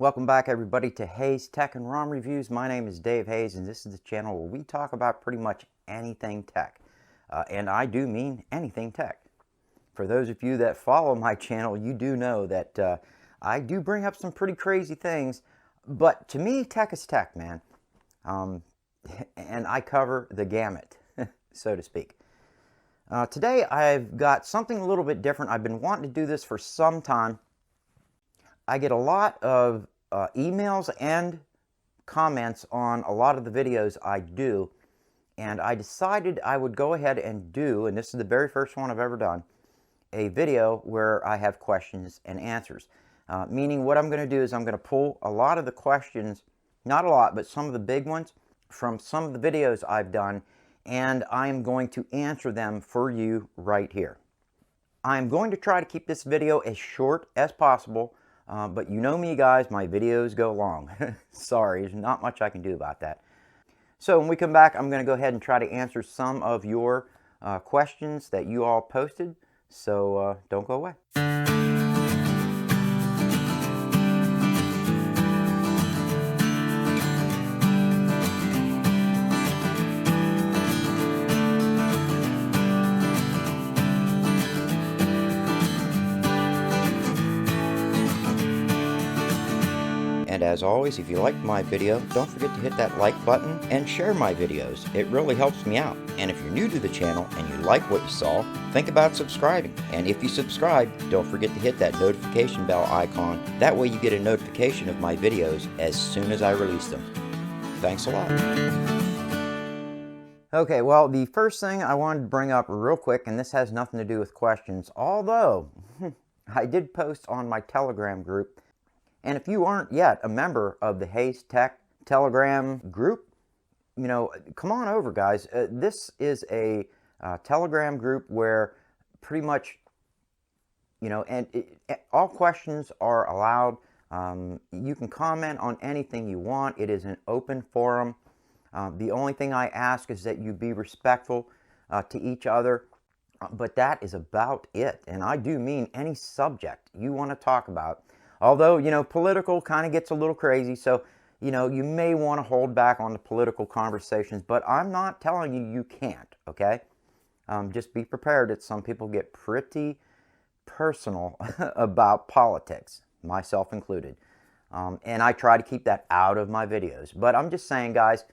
Welcome back everybody to Hayes Tech and ROM Reviews. My name is Dave Hayes and this is the channel where we talk about pretty much anything tech. And I do mean anything tech. For those of you that follow my channel, you do know that I do bring up some pretty crazy things. But to me, tech is tech, man. And I cover the gamut, so to speak. Today I've got something a little bit different. I've been wanting to do this for some time. I get a lot of emails and comments on a lot of the videos I do, and I decided I would go ahead and do, and this is the very first one I've ever done, a video where I have questions and answers. Meaning what I'm going to do is I'm going to pull a lot of the questions, not a lot, but some of the big ones from some of the videos I've done, and I'm going to answer them for you right here. I'm going to try to keep this video as short as possible. But you know me guys, my videos go long. Sorry, there's not much I can do about that. So when we come back, I'm going to go ahead and try to answer some of your questions that you all posted. So don't go away. And as always, if you liked my video, don't forget to hit that like button and share my videos. It really helps me out. And if you're new to the channel and you like what you saw, think about subscribing. And if you subscribe, don't forget to hit that notification bell icon. That way you get a notification of my videos as soon as I release them. Thanks a lot. Okay, well, the first thing I wanted to bring up real quick, and this has nothing to do with questions, although I did post on my Telegram group. And if you aren't yet a member of the Hayes Tech Telegram group, you know, come on over, guys. This is a Telegram group where pretty much, you know, and all questions are allowed. You can comment on anything you want. It is an open forum. The only thing I ask is that you be respectful to each other. But that is about it. And I do mean any subject you want to talk about. Although, you know, political kind of gets a little crazy, so, you know, you may want to hold back on the political conversations, but I'm not telling you you can't, okay? Just be prepared that some people get pretty personal about politics, myself included. And I try to keep that out of my videos. But I'm just saying, guys,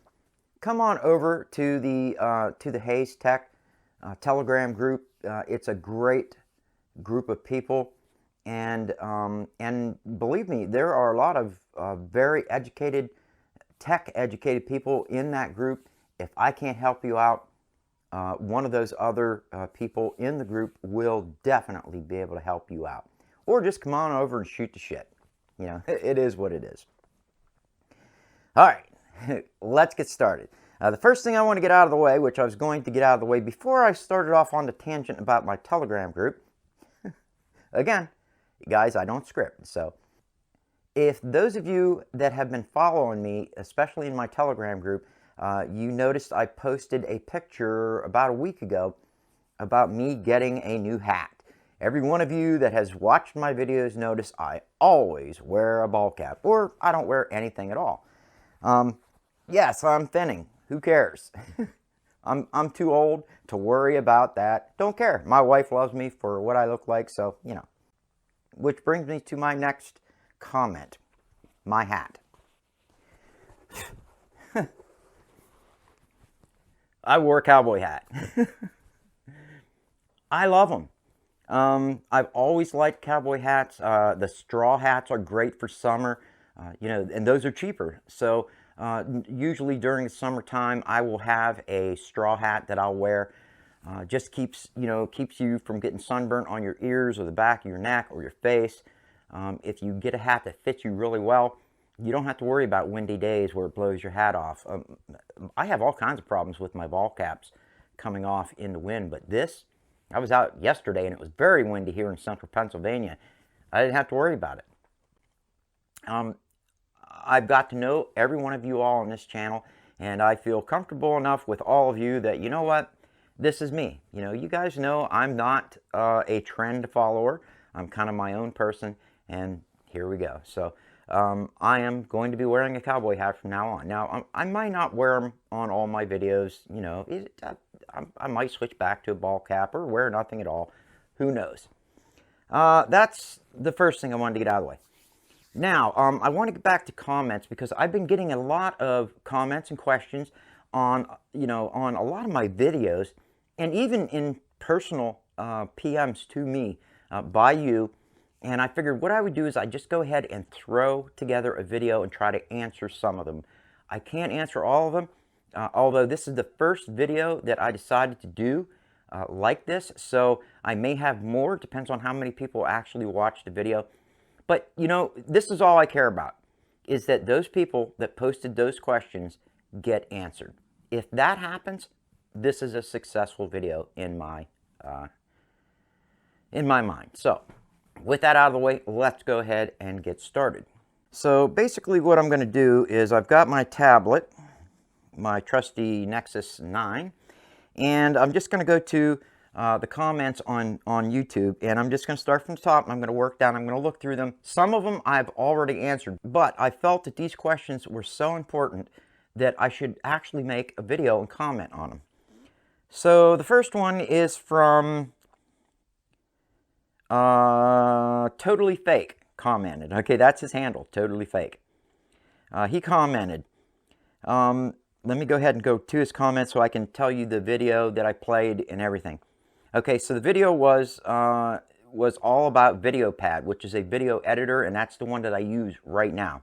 come on over to the Hayes Tech Telegram group. It's a great group of people. And believe me, there are a lot of very educated, tech-educated people in that group. If I can't help you out, one of those other people in the group will definitely be able to help you out. Or just come on over and shoot the shit. You know, it is what it is. All right, let's get started. The first thing I want to get out of the way, which I was going to get out of the way before I started off on the tangent about my Telegram group, again, guys, I don't script, so if those of you that have been following me, especially in my Telegram group, you noticed I posted a picture about a week ago about me getting a new hat. Every one of you that has watched my videos notice I always wear a ball cap, or I don't wear anything at all. Yes, I'm thinning. Who cares? I'm too old to worry about that. Don't care. My wife loves me for what I look like, so, you know. Which brings me to my next comment. My hat. I wore a cowboy hat. I love them. I've always liked cowboy hats. The straw hats are great for summer, you know, and those are cheaper. So usually during the summertime, I will have a straw hat that I'll wear. Just keeps you from getting sunburnt on your ears or the back of your neck or your face. If you get a hat that fits you really well, you don't have to worry about windy days where it blows your hat off. I have all kinds of problems with my ball caps coming off in the wind, but this, I was out yesterday and it was very windy here in central Pennsylvania. I didn't have to worry about it. I've got to know every one of you all on this channel, and I feel comfortable enough with all of you that, you know what, this is me. You know, you guys know I'm not a trend follower. I'm kind of my own person, and here we go. So I am going to be wearing a cowboy hat from now on. Now, I might not wear them on all my videos. You know, I might switch back to a ball cap or wear nothing at all. Who knows? That's the first thing I wanted to get out of the way. Now, I want to get back to comments because I've been getting a lot of comments and questions on, on a lot of my videos, and even in personal PMs to me by you. And I figured what I would do is I'd just go ahead and throw together a video and try to answer some of them. I can't answer all of them, although this is the first video that I decided to do like this. So I may have more, it depends on how many people actually watch the video. But, this is all I care about, is that those people that posted those questions get answered. If that happens, this is a successful video in my mind. So, with that out of the way, let's go ahead and get started. So, basically what I'm going to do is I've got my tablet, my trusty Nexus 9, and I'm just going to go to the comments on YouTube, and I'm just going to start from the top, and I'm going to work down. I'm going to look through them. Some of them I've already answered, but I felt that these questions were so important that I should actually make a video and comment on them. So the first one is from Totally Fake commented. Okay, that's his handle, Totally Fake. He commented, let me go ahead and go to his comments so I can tell you the video that I played and everything. Okay, so the video was all about VideoPad, which is a video editor, and that's the one that I use right now.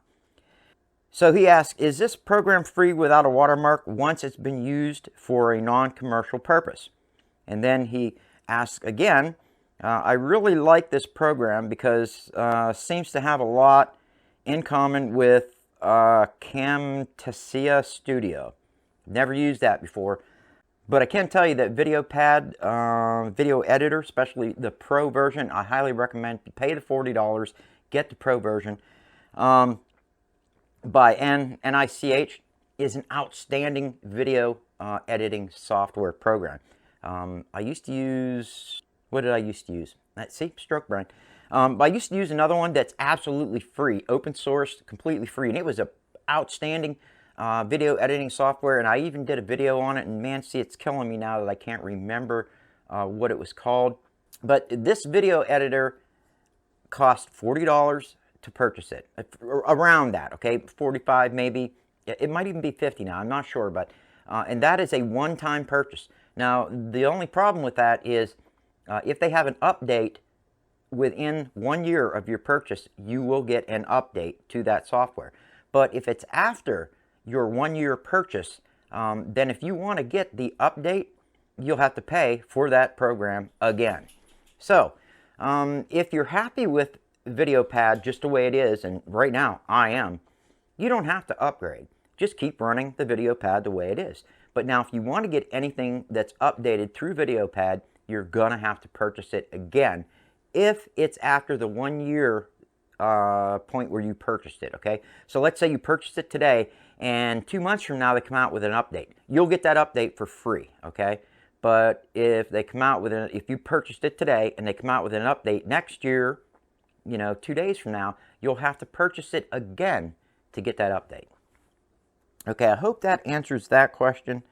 So he asked, is this program free without a watermark once it's been used for a non-commercial purpose? And then he asked again, I really like this program because it seems to have a lot in common with Camtasia Studio. Never used that before. But I can tell you that VideoPad video editor, especially the Pro version, I highly recommend. You pay the $40, get the Pro version. By NICH is an outstanding video editing software program. I used to use, what did I used to use? Let's see, stroke brain. I used to use another one that's absolutely free, open source, completely free, and it was an outstanding video editing software, and I even did a video on it, and man, see, it's killing me now that I can't remember what it was called. But this video editor cost $40 to purchase it, around that, okay, 45 maybe. It might even be 50 now, I'm not sure, but and that is a one-time purchase. Now, the only problem with that is if they have an update within 1 year of your purchase, you will get an update to that software. But if it's after your 1 year purchase, then if you want to get the update, you'll have to pay for that program again. So if you're happy with VideoPad just the way it is, and right now I am, you don't have to upgrade. Just keep running the VideoPad the way it is. But now if you want to get anything that's updated through VideoPad, you're going to have to purchase it again if it's after the 1 year point where you purchased it, okay? So let's say you purchased it today, and 2 months from now they come out with an update. You'll get that update for free, okay? But if they come out with if you purchased it today and they come out with an update next year, 2 days from now, you'll have to purchase it again to get that update. Okay, I hope that answers that question.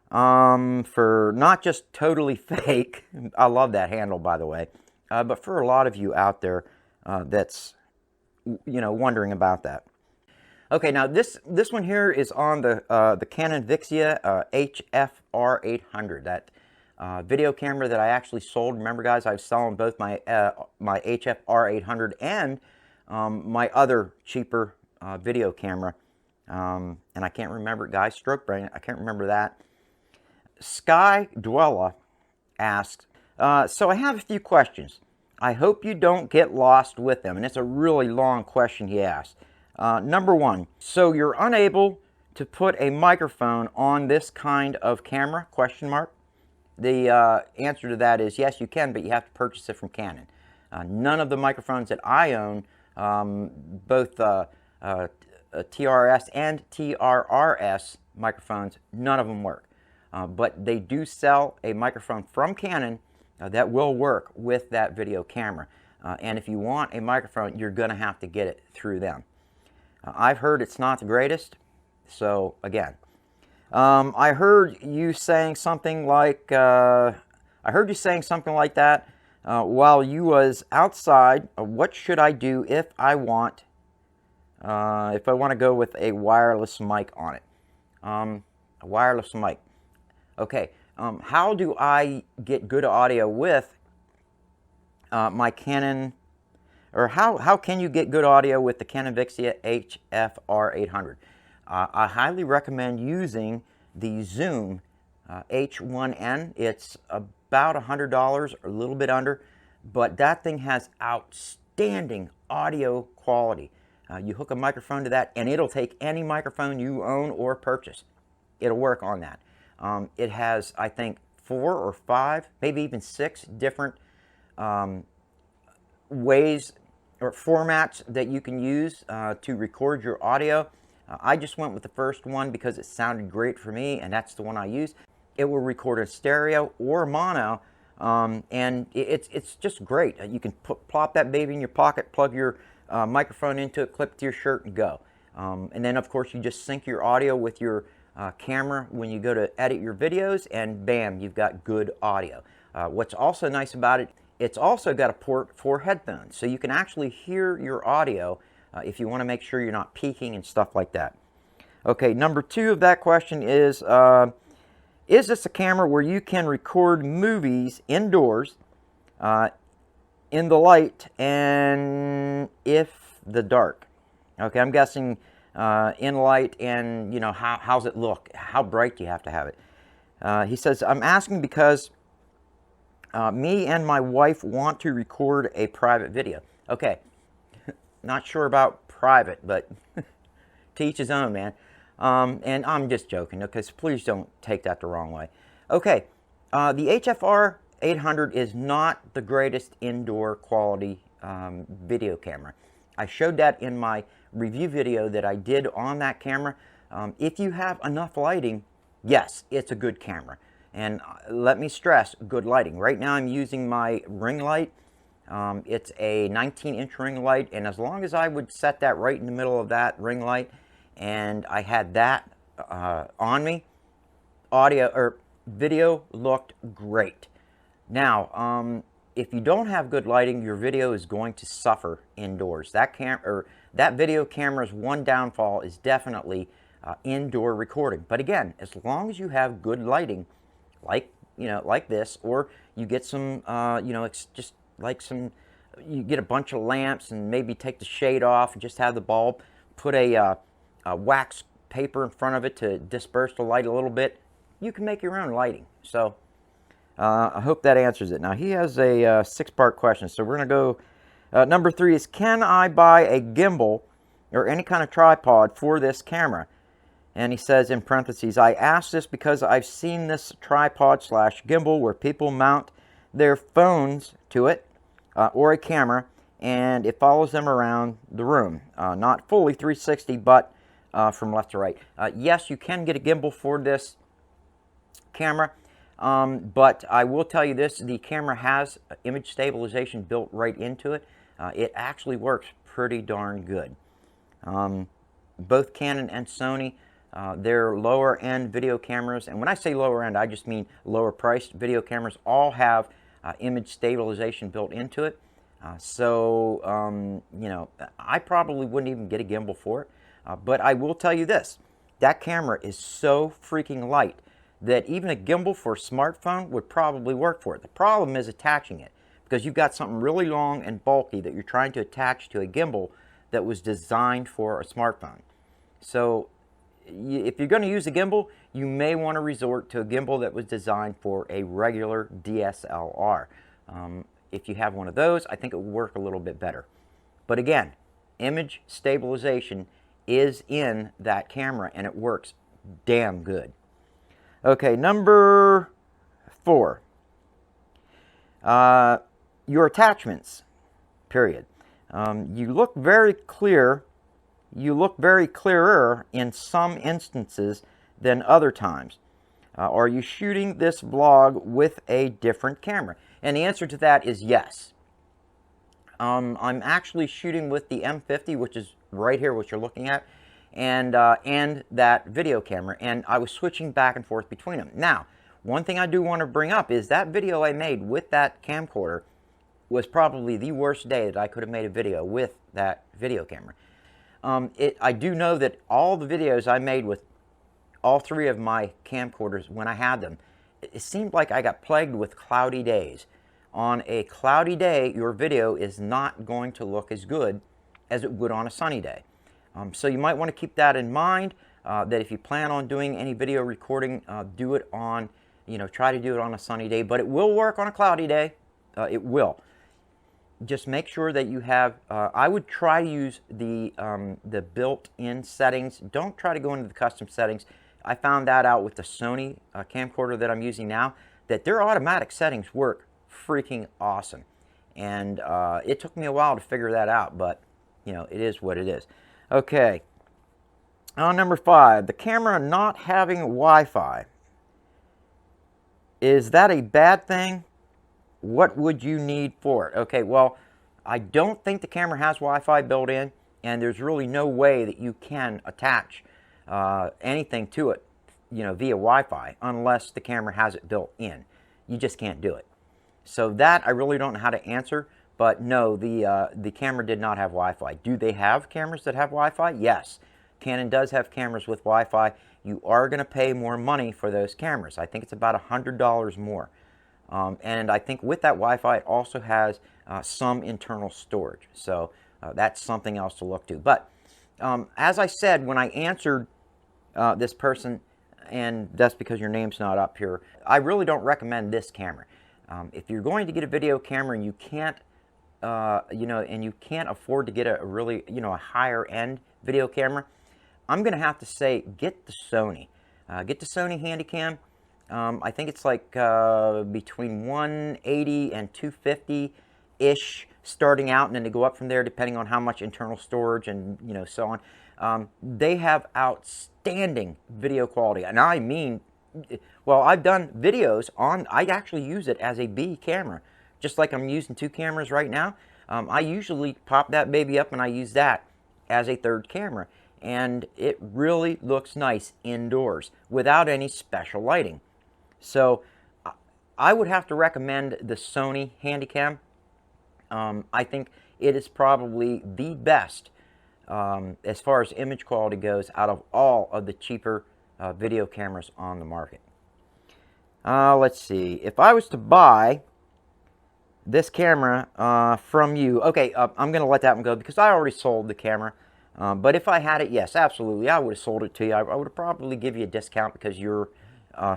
For not just Totally Fake, I love that handle, by the way, but for a lot of you out there that's, wondering about that. Okay, now this one here is on the Canon Vixia HFR 800, that video camera that I actually sold. Remember, guys, I was selling both my my HFR 800 and my other cheaper video camera, and I can't remember it, guys. Stroke brain, I can't remember that. Sky Dwella asks, so I have a few questions. I hope you don't get lost with them. And it's a really long question he asked. Number one, so you're unable to put a microphone on this kind of camera, question mark? The answer to that is yes, you can, but you have to purchase it from Canon. None of the microphones that I own, both TRS and TRRS microphones, none of them work. But they do sell a microphone from Canon that will work with that video camera. And if you want a microphone, you're going to have to get it through them. I've heard it's not the greatest. So again, I heard you saying something like that while you was outside. What should I do if I want to go with a wireless mic on it? A wireless mic. Okay. How do I get good audio with my Canon? Or how can you get good audio with the Canon Vixia HFR 800? I highly recommend using the Zoom H1N. It's about $100, a little bit under, but that thing has outstanding audio quality. You hook a microphone to that, and it'll take any microphone you own or purchase. It'll work on that. It has, I think, 4 or 5, maybe even 6 different ways or formats that you can use to record your audio. I just went with the first one because it sounded great for me, and that's the one I use. It will record in stereo or mono, and it's just great. You can plop that baby in your pocket, plug your microphone into it, clip to your shirt, and go. And then, of course, you just sync your audio with your camera when you go to edit your videos, and bam, you've got good audio. What's also nice about it, it's also got a port for headphones, so you can actually hear your audio if you want to make sure you're not peaking and stuff like that. Okay, number 2 of that question is this a camera where you can record movies indoors in the light and if the dark? Okay, I'm guessing in light, and you know, how's it look? How bright do you have to have it? He says, I'm asking because me and my wife want to record a private video. Okay, not sure about private, but to each his own, man. And I'm just joking, okay, so please don't take that the wrong way. Okay, the HFR 800 is not the greatest indoor quality video camera. I showed that in my review video that I did on that camera. If you have enough lighting, yes, it's a good camera. And let me stress, good lighting. Right now I'm using my ring light. It's a 19-inch ring light, and as long as I would set that right in the middle of that ring light, and I had that on me, audio or video looked great. Now, if you don't have good lighting, your video is going to suffer indoors. That video camera's one downfall is definitely indoor recording. But again, as long as you have good lighting, like this, or you get some, it's just like you get a bunch of lamps and maybe take the shade off and just have the bulb, put a wax paper in front of it to disperse the light a little bit, you can make your own lighting. So I hope that answers it. Now he has a 6-part question, so we're going to go. Number 3 is, can I buy a gimbal or any kind of tripod for this camera? And he says in parentheses, I asked this because I've seen this tripod / gimbal where people mount their phones to it or a camera, and it follows them around the room. Not fully 360, but from left to right. Yes, you can get a gimbal for this camera, but I will tell you this, the camera has image stabilization built right into it. It actually works pretty darn good. Both Canon and Sony, their lower end video cameras, and when I say lower end, I just mean lower priced video cameras, all have image stabilization built into it. I probably wouldn't even get a gimbal for it, but I will tell you this, that camera is so freaking light that even a gimbal for a smartphone would probably work for it. The problem is attaching it, because you've got something really long and bulky that you're trying to attach to a gimbal that was designed for a smartphone. So if you're going to use a gimbal, you may want to resort to a gimbal that was designed for a regular DSLR. If you have one of those, I think it will work a little bit better. But again, image stabilization is in that camera, and it works damn good. Okay, number 4. Your attachments, period. You look very clear. You look very clearer in some instances than other times. Are you shooting this vlog with a different camera? And the answer to that is yes. I'm actually shooting with the M50, which is right here, what you're looking at, and that video camera, and I was switching back and forth between them. Now, one thing I do want to bring up is that video I made with that camcorder was probably the worst day that I could have made a video with that video camera. I do know that all the videos I made with all three of my camcorders, when I had them, it seemed like I got plagued with cloudy days. On a cloudy day, your video is not going to look as good as it would on a sunny day. So you might want to keep that in mind, that if you plan on doing any video recording, do it on, try to do it on a sunny day, but it will work on a cloudy day. It will. Just make sure that you have, I would try to use the built-in settings. Don't try to go into the custom settings. I found that out with the Sony camcorder that I'm using now, that their automatic settings work freaking awesome. And it took me a while to figure that out, but it is what it is. Okay. Number 5, the camera not having Wi-Fi. Is that a bad thing? What would you need for it? Okay, well, I don't think the camera has Wi-Fi built in, and there's really no way that you can attach anything to it, via Wi-Fi, unless the camera has it built in. You just can't do it. So that I really don't know how to answer, but no, the camera did not have Wi-Fi. Do they have cameras that have Wi-Fi? Yes. Canon does have cameras with Wi-Fi. You are going to pay more money for those cameras. I think it's about $100 more. And I think with that Wi-Fi, it also has some internal storage. So that's something else to look to. But as I said, when I answered this person, and that's because your name's not up here, I really don't recommend this camera. If you're going to get a video camera and you can't, and you can't afford to get a really, a higher end video camera, I'm going to have to say get the Sony. Get the Sony Handycam. I think it's like between 180 and 250-ish starting out, and then they go up from there depending on how much internal storage and so on. They have outstanding video quality, and I mean, well, I've done videos on, I actually use it as a B camera, just like I'm using 2 cameras right now. I usually pop that baby up and I use that as a third camera, and it really looks nice indoors without any special lighting. So I would have to recommend the Sony Handycam. I think it is probably the best as far as image quality goes out of all of the cheaper video cameras on the market. Let's see. If I was to buy this camera from you, okay, I'm going to let that one go because I already sold the camera. But if I had it, yes, absolutely, I would have sold it to you. I would probably give you a discount because you're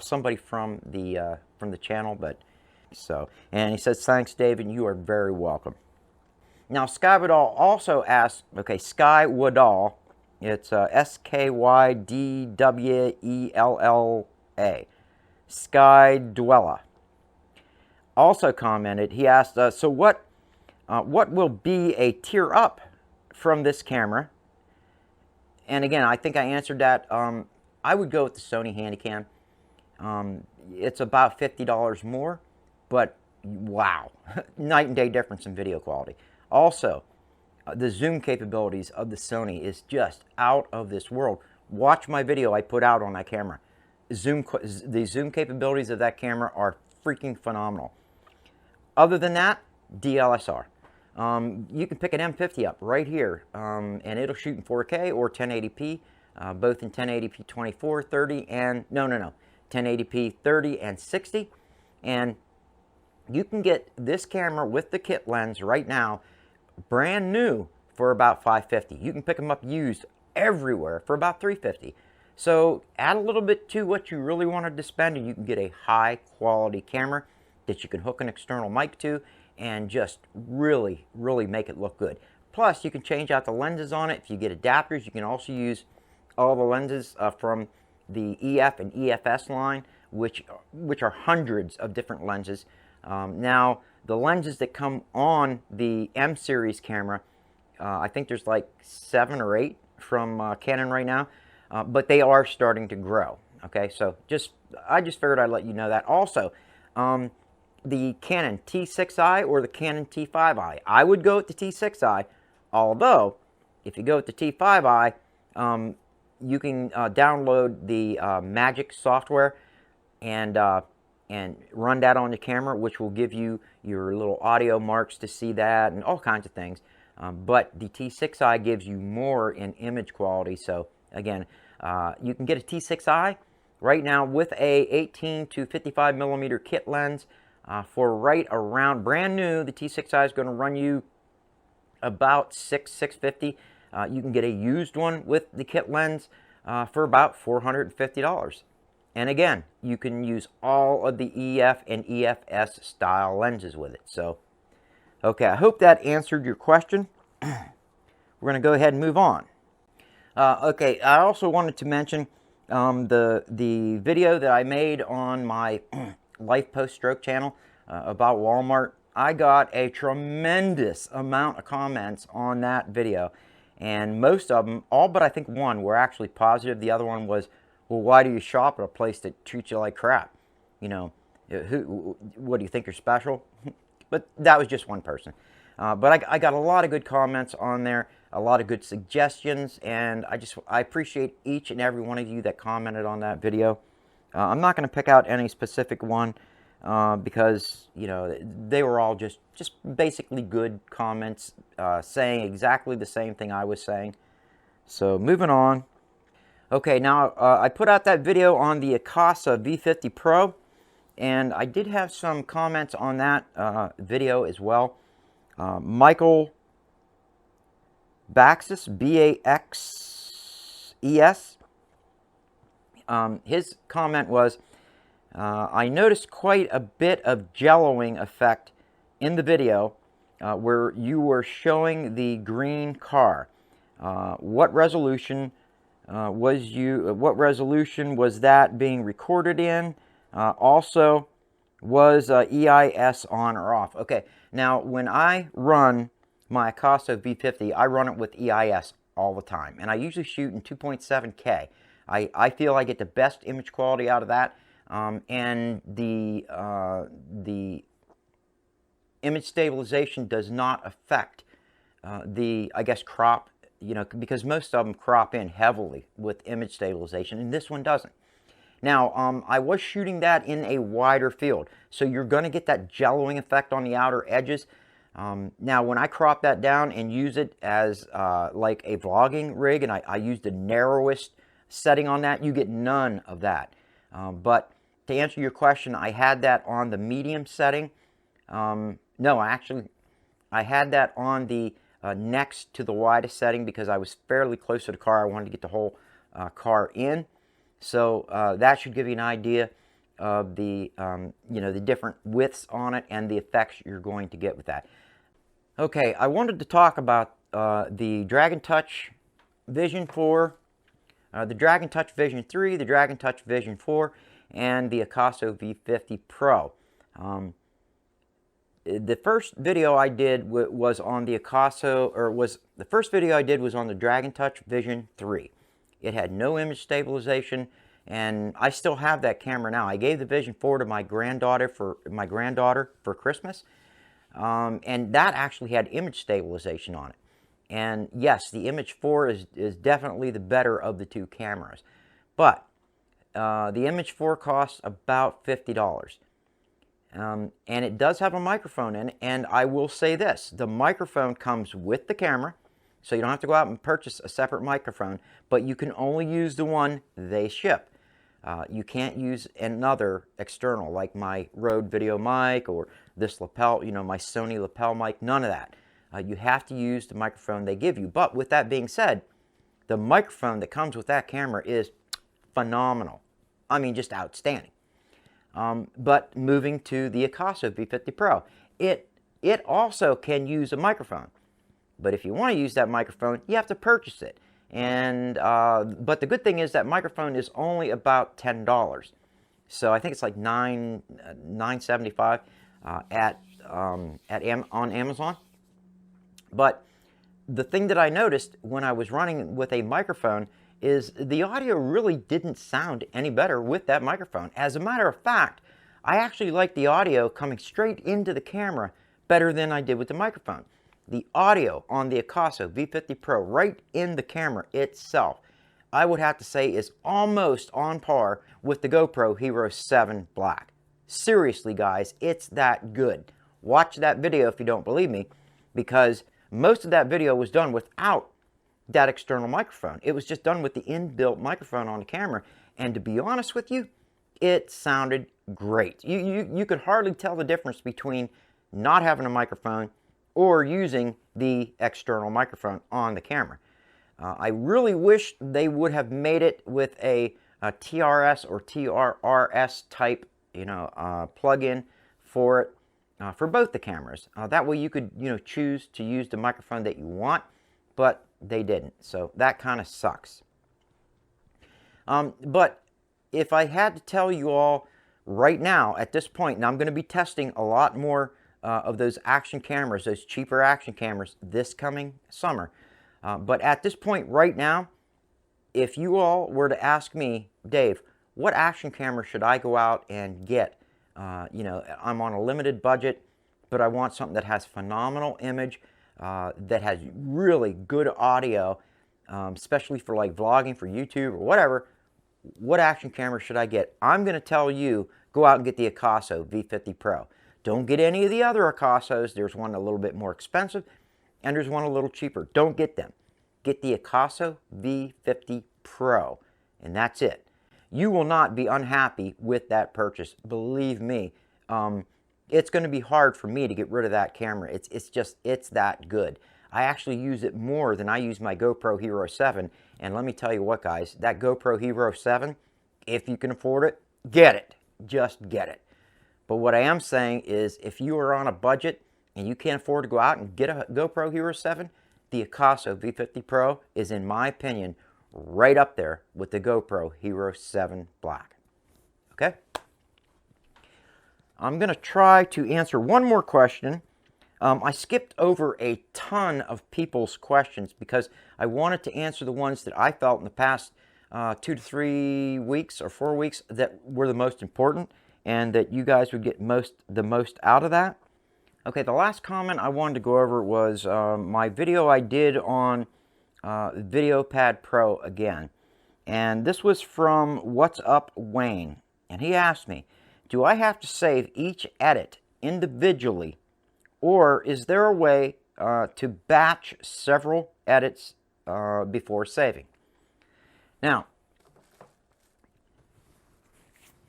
somebody from the channel. But so, and he says, thanks, David. You are very welcome. Now, Sky Woodall also asks, okay, Sky Woodall, it's SKYDWELLA, Sky Dwella, also commented. He asked, so what will be a tier up from this camera? And again, I think I answered that. I would go with the Sony Handycam. It's about $50 more, but wow, night and day difference in video quality. Also, the zoom capabilities of the Sony is just out of this world. Watch my video I put out on that camera. The zoom capabilities of that camera are freaking phenomenal. Other than that, DLSR. You can pick an M50 up right here, and it'll shoot in 4K or 1080p, both in 1080p 24, 30, and no, 1080p 30 and 60. And you can get this camera with the kit lens right now, brand new, for about $550. You can pick them up used everywhere for about $350. So add a little bit to what you really wanted to spend, and you can get a high quality camera that you can hook an external mic to and just really, really make it look good. Plus, you can change out the lenses on it. If you get adapters, you can also use all the lenses from the EF and EFS line, which are hundreds of different lenses. Now, the lenses that come on the M series camera, I think there's like 7 or 8 from Canon right now, but they are starting to grow. Okay, so I just figured I'd let you know that. Also, the Canon T6i or the Canon T5i. I would go with the T6i, although if you go with the T5i, you can download the Magic software and run that on the camera, which will give you your little audio marks to see that and all kinds of things. But the T6i gives you more in image quality. So again, you can get a T6i right now with a 18 to 55 millimeter kit lens for right around brand new. The T6i is going to run you about $650. You can get a used one with the kit lens for about $450. And again, you can use all of the EF and EFS style lenses with it. So, okay, I hope that answered your question. We're going to go ahead and move on. Okay, I also wanted to mention the video that I made on my Life Post-Stroke channel about Walmart. I got a tremendous amount of comments on that video. And most of them, all but I think one, were actually positive. The other one was, well, why do you shop at a place that treats you like crap? You know, what do you think you're special? But that was just one person. But I got a lot of good comments on there, a lot of good suggestions, and I appreciate each and every one of you that commented on that video. I'm not going to pick out any specific one because, you know, they were all just basically good comments saying exactly the same thing I was saying. So moving on. Okay, now I put out that video on the Akasa V50 Pro, and I did have some comments on that video as well. Michael Baxes, B-A-X-E-S, his comment was, I noticed quite a bit of jelloing effect in the video where you were showing the green car. What resolution was that being recorded in? Also, was EIS on or off? Okay, now when I run my Akasa V50, I run it with EIS all the time, and I usually shoot in 2.7K. I feel I get the best image quality out of that, and the image stabilization does not affect the, I guess, crop, you know, because most of them crop in heavily with image stabilization, and this one doesn't. Now, I was shooting that in a wider field, so you're going to get that jelloing effect on the outer edges. Now, when I crop that down and use it as like a vlogging rig, and I use the narrowest setting on that, you get none of that. But to answer your question, I had that on the medium setting. No, I had that on the next to the widest setting because I was fairly close to the car. I wanted to get the whole car in. So that should give you an idea of the, you know, the different widths on it and the effects you're going to get with that. Okay, I wanted to talk about the Dragon Touch Vision 4, the Dragon Touch Vision 3, the Dragon Touch Vision 4, and the Akasa V50 Pro. The first video I did was on the Akasa, the first video I did was on the Dragon Touch Vision 3. It had no image stabilization, and I still have that camera now. I gave the Vision 4 to my granddaughter for Christmas, and that actually had image stabilization on it. And yes, the Image 4 is definitely the better of the two cameras, but the Image 4 costs about $50. And it does have a microphone in it, and I will say this, the microphone comes with the camera, so you don't have to go out and purchase a separate microphone, but you can only use the one they ship. You can't use another external, like my Rode video mic or this lapel, you know, my Sony lapel mic, none of that. You have to use the microphone they give you. But with that being said, the microphone that comes with that camera is phenomenal. I mean, just outstanding. But moving to the Akasa V50 Pro, it also can use a microphone. But if you want to use that microphone, you have to purchase it. And but the good thing is that microphone is only about $10. So I think it's like $9.75 on Amazon. But the thing that I noticed when I was running with a microphone is the audio really didn't sound any better with that microphone. As a matter of fact, I actually like the audio coming straight into the camera better than I did with the microphone. The audio on the Akaso V50 Pro right in the camera itself, I would have to say is almost on par with the GoPro Hero 7 Black. Seriously guys, it's that good. Watch that video if you don't believe me, because most of that video was done without that external microphone. It was just done with the inbuilt microphone on the camera, and to be honest with you, it sounded great. You could hardly tell the difference between not having a microphone or using the external microphone on the camera. I really wish they would have made it with a TRS or TRRS type, plug-in for it for both the cameras. That way you could, choose to use the microphone that you want, but they didn't. So that kind of sucks. But if I had to tell you all right now at this point, and I'm going to be testing a lot more of those action cameras, those cheaper action cameras this coming summer. But at this point right now, if you all were to ask me, Dave, what action camera should I go out and get? I'm on a limited budget, but I want something that has phenomenal image, that has really good audio, especially for like vlogging for YouTube or whatever. What action camera should I get? I'm going to tell you, go out and get the Akaso V50 Pro. Don't get any of the other Akasos. There's one a little bit more expensive, and there's one a little cheaper. Don't get them. Get the Akaso V50 Pro, and that's it. You will not be unhappy with that purchase. Believe me, it's going to be hard for me to get rid of that camera. It's that good. I actually use it more than I use my GoPro Hero 7. And let me tell you what, guys, that GoPro Hero 7, if you can afford it, get it. Just get it. But what I am saying is, if you are on a budget and you can't afford to go out and get a GoPro Hero 7, the Akaso V50 Pro is, in my opinion, right up there with the GoPro Hero 7 Black. Okay? I'm going to try to answer one more question. I skipped over a ton of people's questions because I wanted to answer the ones that I felt in the past 2 to 3 weeks or 4 weeks that were the most important and that you guys would get the most out of that. Okay, the last comment I wanted to go over was my video I did on VideoPad Pro again. And this was from What's Up Wayne. And he asked me, do I have to save each edit individually, or is there a way to batch several edits before saving? Now,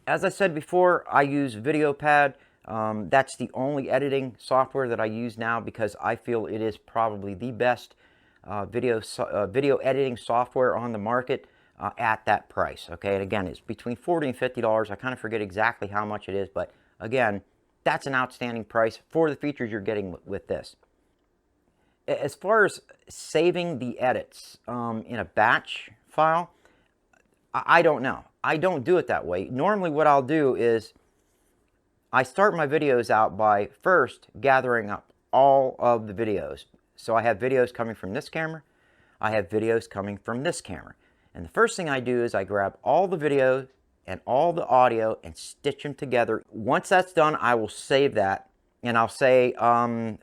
as I said before, I use VideoPad. That's the only editing software that I use now because I feel it is probably the best video editing software on the market at that price. Okay, and again, it's between $40 and $50. I kind of forget exactly how much it is, but again, that's an outstanding price for the features you're getting with this. As far as saving the edits in a batch file, I don't know. I don't do it that way. Normally what I'll do is I start my videos out by first gathering up all of the videos. So I have videos coming from this camera. I have videos coming from this camera. And the first thing I do is I grab all the videos and all the audio and stitch them together. Once that's done, I will save that and I'll say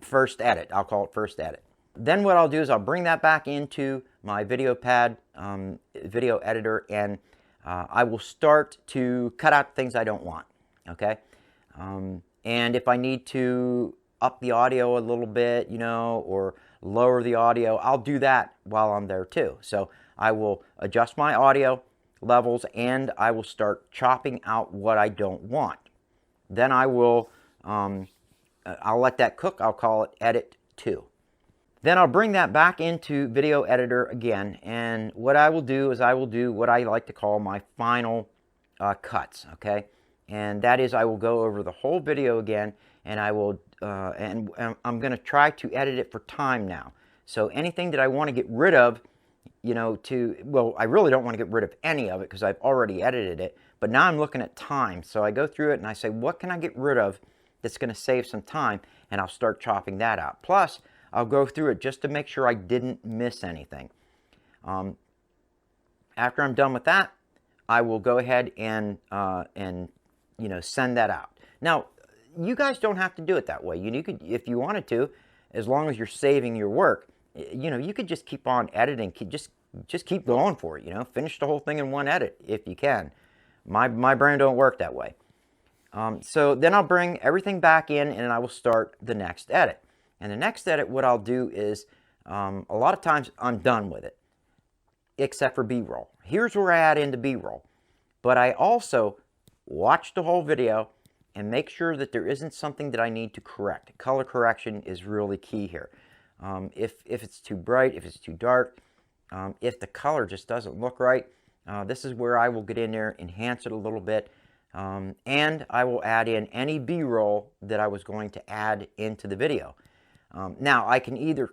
first edit. I'll call it first edit. Then what I'll do is I'll bring that back into my VideoPad video editor, and I will start to cut out things I don't want. Okay, and if I need to up the audio a little bit, or lower the audio, I'll do that while I'm there too. So I will adjust my audio levels and I will start chopping out what I don't want. Then I will, I'll let that cook. I'll call it edit 2. Then I'll bring that back into Video Editor again, and what I will do is I will do what I like to call my final cuts, okay? And that is I will go over the whole video again, and I will, and I'm going to try to edit it for time now. So anything that I want to get rid of, well, I really don't want to get rid of any of it because I've already edited it, but now I'm looking at time. So I go through it and I say, what can I get rid of that's going to save some time? And I'll start chopping that out. Plus, I'll go through it just to make sure I didn't miss anything. After I'm done with that, I will go ahead and send that out. Now, you guys don't have to do it that way. You could, if you wanted to, as long as you're saving your work, you could just keep on editing. Just keep going for it. Finish the whole thing in one edit if you can. My brain don't work that way. So then I'll bring everything back in and I will start the next edit. And the next edit, what I'll do is, a lot of times I'm done with it, except for B-roll. Here's where I add in the B-roll. But I also watch the whole video and make sure that there isn't something that I need to correct. Color correction is really key here. If it's too bright, if it's too dark, if the color just doesn't look right, this is where I will get in there, enhance it a little bit, and I will add in any B-roll that I was going to add into the video. Now, I can either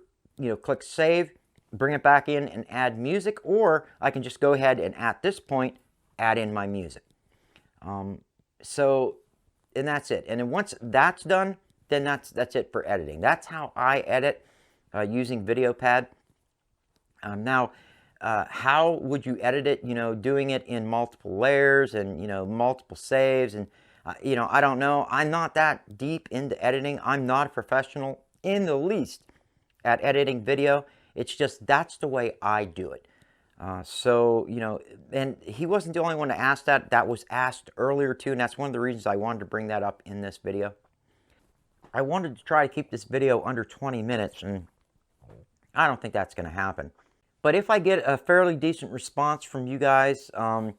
click save, bring it back in and add music, or I can just go ahead and at this point add in my music. And that's it. And then once that's done, then that's it for editing. That's how I edit using VideoPad. Now, how would you edit it? Doing it in multiple layers and multiple saves, and I don't know. I'm not that deep into editing. I'm not a professional in the least at editing video. It's just that's the way I do it. And he wasn't the only one to ask that. That was asked earlier too, and that's one of the reasons I wanted to bring that up in this video. I wanted to try to keep this video under 20 minutes, and I don't think that's going to happen. But if I get a fairly decent response from you guys, and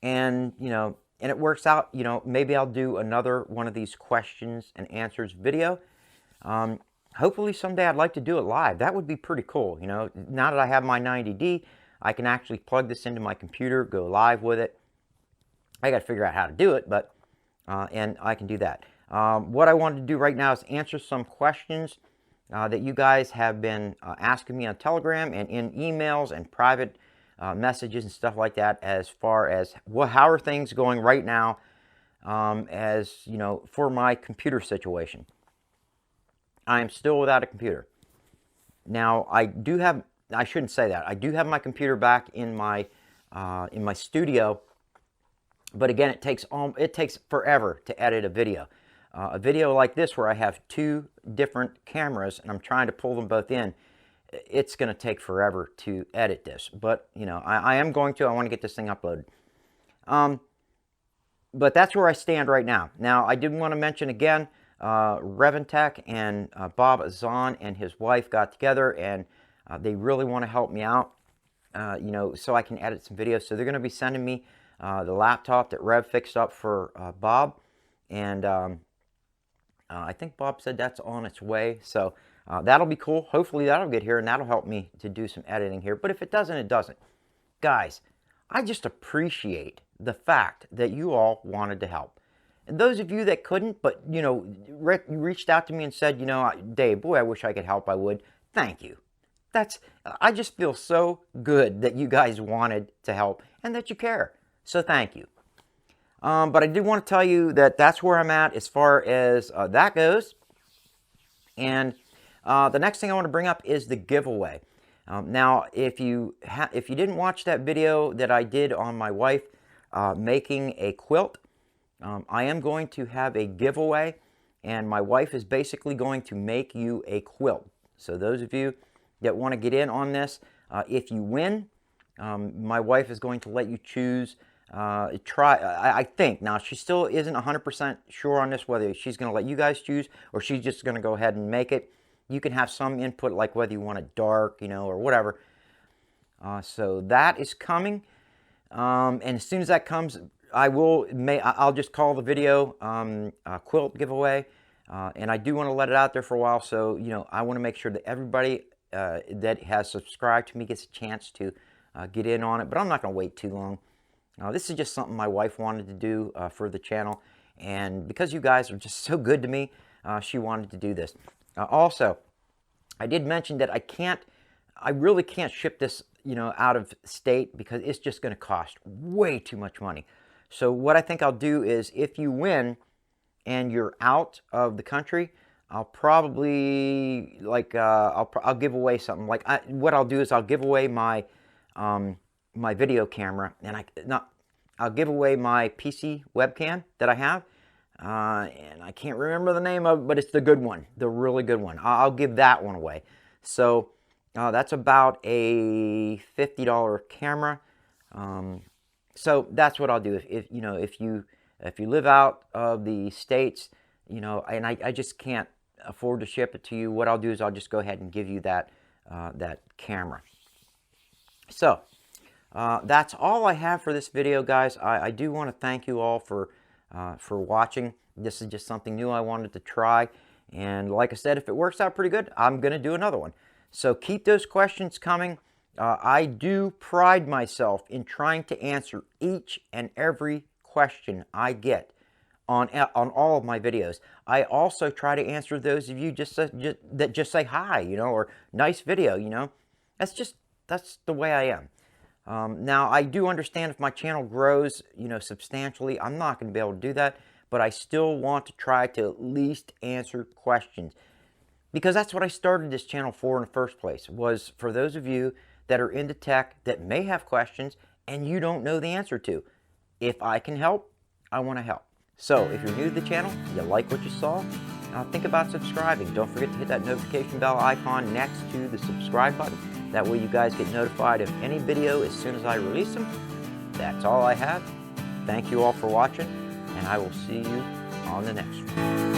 it works out, maybe I'll do another one of these questions and answers video. Hopefully someday I'd like to do it live. That would be pretty cool. Now that I have my 90D, I can actually plug this into my computer, go live with it. I got to figure out how to do it, but and I can do that. What I wanted to do right now is answer some questions that you guys have been asking me on Telegram and in emails and private messages and stuff like that, as far as how are things going right now, for my computer situation. I am still without a computer. Now, I shouldn't say that. I do have my computer back in my studio, but again, it takes forever to edit a video. A video like this, where I have two different cameras and I'm trying to pull them both in, it's going to take forever to edit this. But I am going to. I want to get this thing uploaded. But that's where I stand right now. Now, I did want to mention again, Reventech and Bob Azan and his wife got together, and they really want to help me out, so I can edit some videos. So they're going to be sending me the laptop that Rev fixed up for Bob, and I think Bob said that's on its way. So that'll be cool. Hopefully that'll get here, and that'll help me to do some editing here. But if it doesn't, it doesn't. Guys, I just appreciate the fact that you all wanted to help. And those of you that couldn't, but, reached out to me and said, Dave, boy, I wish I could help, I would. Thank you. I just feel so good that you guys wanted to help and that you care. So thank you. But I did want to tell you that that's where I'm at as far as that goes. And the next thing I want to bring up is the giveaway. Now, if you didn't watch that video that I did on my wife making a quilt, I am going to have a giveaway, and my wife is basically going to make you a quilt. So those of you that want to get in on this, if you win, my wife is going to let you choose. I think. Now, she still isn't 100% sure on this, whether she's going to let you guys choose or she's just going to go ahead and make it. You can have some input, like whether you want it dark, or whatever. So that is coming. And as soon as that comes, I'll just call the video quilt giveaway. And I do want to let it out there for a while. So, I want to make sure that everybody that has subscribed to me gets a chance to get in on it. But I'm not going to wait too long. This is just something my wife wanted to do for the channel, and because you guys are just so good to me, she wanted to do this. Also, I did mention that I really can't ship this, out of state, because it's just going to cost way too much money. So what I think I'll do is, if you win and you're out of the country, I'll probably I'll give away something. What I'll do is I'll give away my my video camera, and I'll give away my PC webcam that I have, and I can't remember the name of it, but it's the good one, the really good one. I'll give that one away. So that's about a $50 camera. So that's what I'll do. If you live out of the States, and I just can't afford to ship it to you, what I'll do is I'll just go ahead and give you that that camera. So that's all I have for this video, guys. I do want to thank you all for watching. This is just something new I wanted to try, and like I said, if it works out pretty good, I'm going to do another one. So keep those questions coming. I do pride myself in trying to answer each and every question I get on all of my videos. I also try to answer those of you that just say hi, or nice video, That's the way I am. Now, I do understand if my channel grows, substantially, I'm not going to be able to do that, but I still want to try to at least answer questions, because that's what I started this channel for in the first place, was for those of you that are into tech that may have questions and you don't know the answer to. If I can help, I want to help. So if you're new to the channel, you like what you saw, think about subscribing. Don't forget to hit that notification bell icon next to the subscribe button. That way you guys get notified of any video as soon as I release them. That's all I have. Thank you all for watching, and I will see you on the next one.